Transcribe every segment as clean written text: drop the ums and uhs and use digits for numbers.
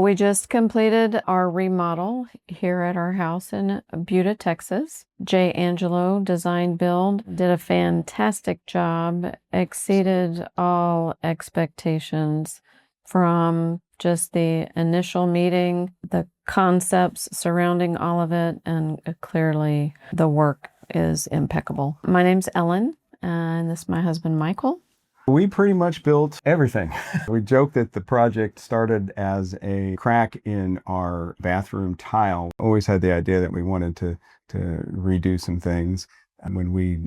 We just completed our remodel here at our house in Buda, Texas. Angelo Design Build did a fantastic job, exceeded all expectations from just the initial meeting, the concepts surrounding all of it, and clearly the work is impeccable. My name's Ellen, and this is my husband, Michael. We pretty much built everything. We joke that the project started as a crack in our bathroom tile. Always had the idea that we wanted to redo some things. And when we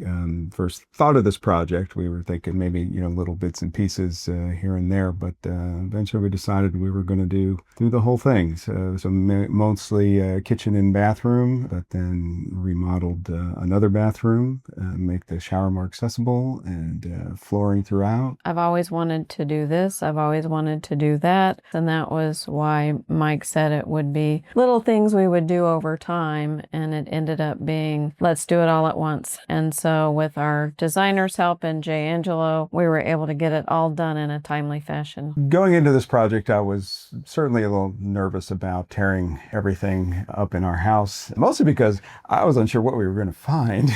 first thought of this project, we were thinking maybe, little bits and pieces here and there, but eventually we decided we were going to do the whole thing. So mostly kitchen and bathroom, but then remodeled another bathroom, make the shower more accessible, and flooring throughout. I've always wanted to do this. I've always wanted to do that. And that was why Mike said it would be little things we would do over time. And it ended up being, let's do it all at once. And so with our designer's help and Angelo, we were able to get it all done in a timely fashion. Going into this project, I was certainly a little nervous about tearing everything up in our house, mostly because I was unsure what we were going to find,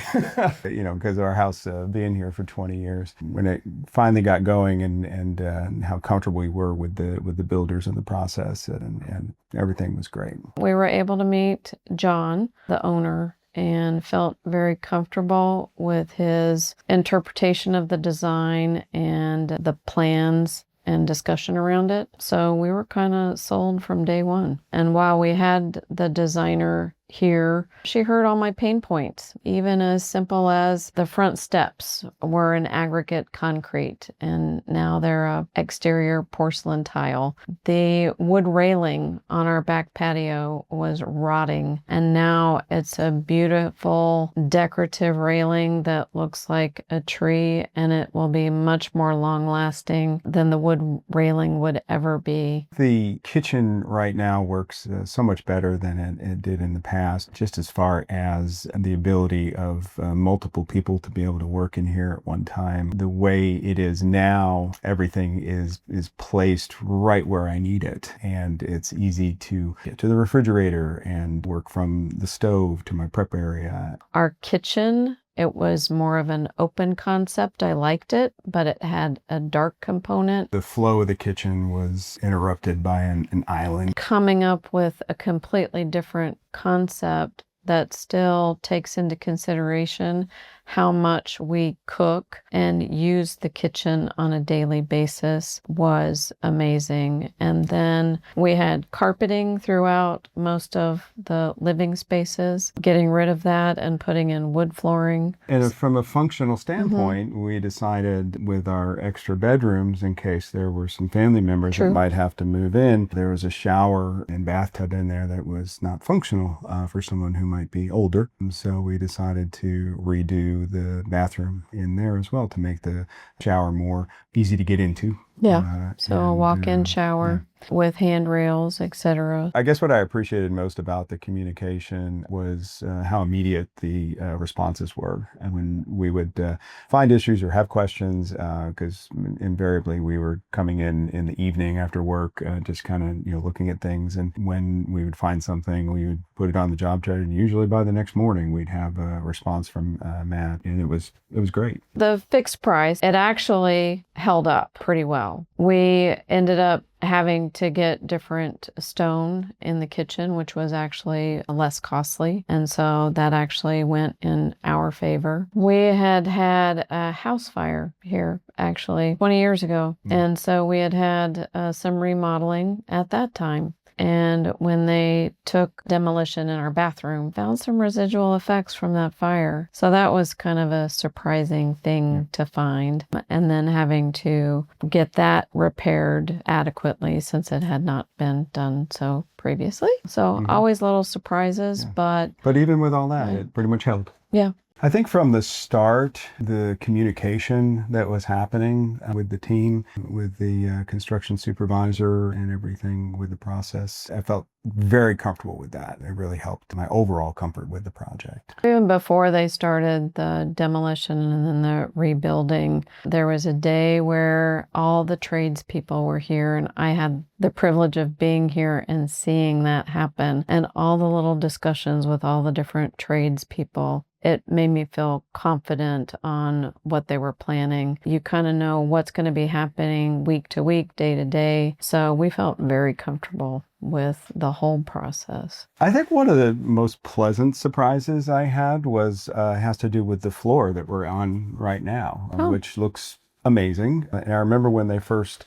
because our house being here for 20 years. When it finally got going and how comfortable we were with the builders in the process, and everything was great. We were able to meet John, the owner, and felt very comfortable with his interpretation of the design and the plans and discussion around it. So we were kind of sold from day one. And while we had the designer here, she heard all my pain points, even as simple as the front steps were an aggregate concrete and now they're a exterior porcelain tile. The wood railing on our back patio was rotting, and now it's a beautiful decorative railing that looks like a tree, and it will be much more long lasting than the wood railing would ever be. The kitchen right now works so much better than it did in the past. Just as far as the ability of multiple people to be able to work in here at one time. The way it is now, everything is placed right where I need it. And it's easy to get to the refrigerator and work from the stove to my prep area. Our kitchen, it was more of an open concept. I liked it, but it had a dark component. The flow of the kitchen was interrupted by an island. Coming up with a completely different concept that still takes into consideration how much we cook and use the kitchen on a daily basis was amazing. And then we had carpeting throughout most of the living spaces, getting rid of that and putting in wood flooring. And from a functional standpoint, we decided with our extra bedrooms, in case there were some family members that might have to move in, there was a shower and bathtub in there that was not functional for someone who might be older. And so we decided to redo the bathroom in there as well to make the shower more easy to get into. Yeah, so a walk-in shower with handrails, etc. I guess what I appreciated most about the communication was how immediate the responses were. And when we would find issues or have questions, because invariably we were coming in the evening after work, just kind of looking at things. And when we would find something, we would put it on the job chart, and usually by the next morning we'd have a response from Matt, and it was great. The fixed price, it actually held up pretty well. We ended up having to get different stone in the kitchen, which was actually less costly. And so that actually went in our favor. We had a house fire here actually 20 years ago. And so we had some remodeling at that time. And when they took demolition in our bathroom, found some residual effects from that fire. So that was kind of a surprising thing to find. And then having to get that repaired adequately since it had not been done so previously. So always little surprises, but even with all that, it pretty much held. Yeah. I think from the start, the communication that was happening with the team, with the construction supervisor and everything with the process, I felt very comfortable with that. It really helped my overall comfort with the project. Even before they started the demolition and then the rebuilding, there was a day where all the tradespeople were here, and I had the privilege of being here and seeing that happen, and all the little discussions with all the different tradespeople. It made me feel confident on what they were planning. You kind of know what's going to be happening week to week, day to day. So we felt very comfortable with the whole process. I think one of the most pleasant surprises I had was has to do with the floor that we're on right now, which looks amazing. And I remember when they first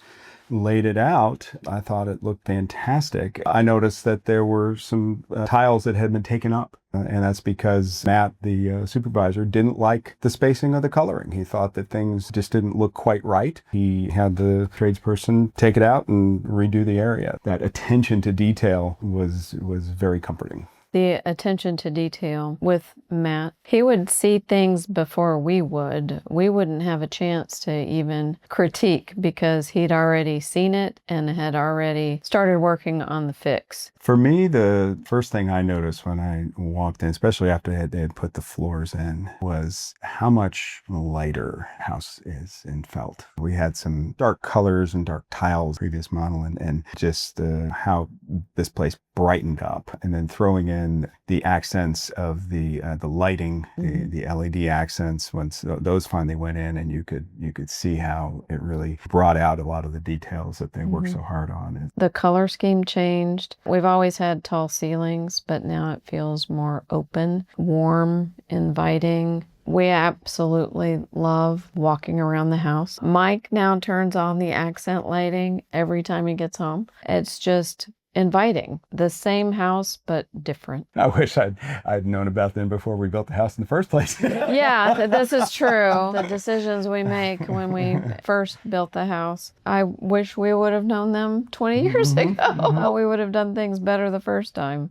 laid it out, I thought it looked fantastic. I noticed that there were some tiles that had been taken up. And that's because Matt, the supervisor, didn't like the spacing of the coloring. He thought that things just didn't look quite right. He had the tradesperson take it out and redo the area. That attention to detail was very comforting. The attention to detail with Matt, he would see things before we would. We wouldn't have a chance to even critique because he'd already seen it and had already started working on the fix. For me, the first thing I noticed when I walked in, especially after they had put the floors in, was how much lighter house is and felt. We had some dark colors and dark tiles previous model, and just how this place brightened up, and then throwing in the accents of the lighting, the LED accents. Once those finally went in, and you could see how it really brought out a lot of the details that they worked so hard on. The color scheme changed. We've always had tall ceilings, but now it feels more open, warm, inviting. We absolutely love walking around the house. Mike now turns on the accent lighting every time he gets home. It's just inviting. The same house, but different. I wish I'd known about them before we built the house in the first place. Yeah, this is true. The decisions we make when we first built the house, I wish we would have known them 20 years ago. We would have done things better the first time.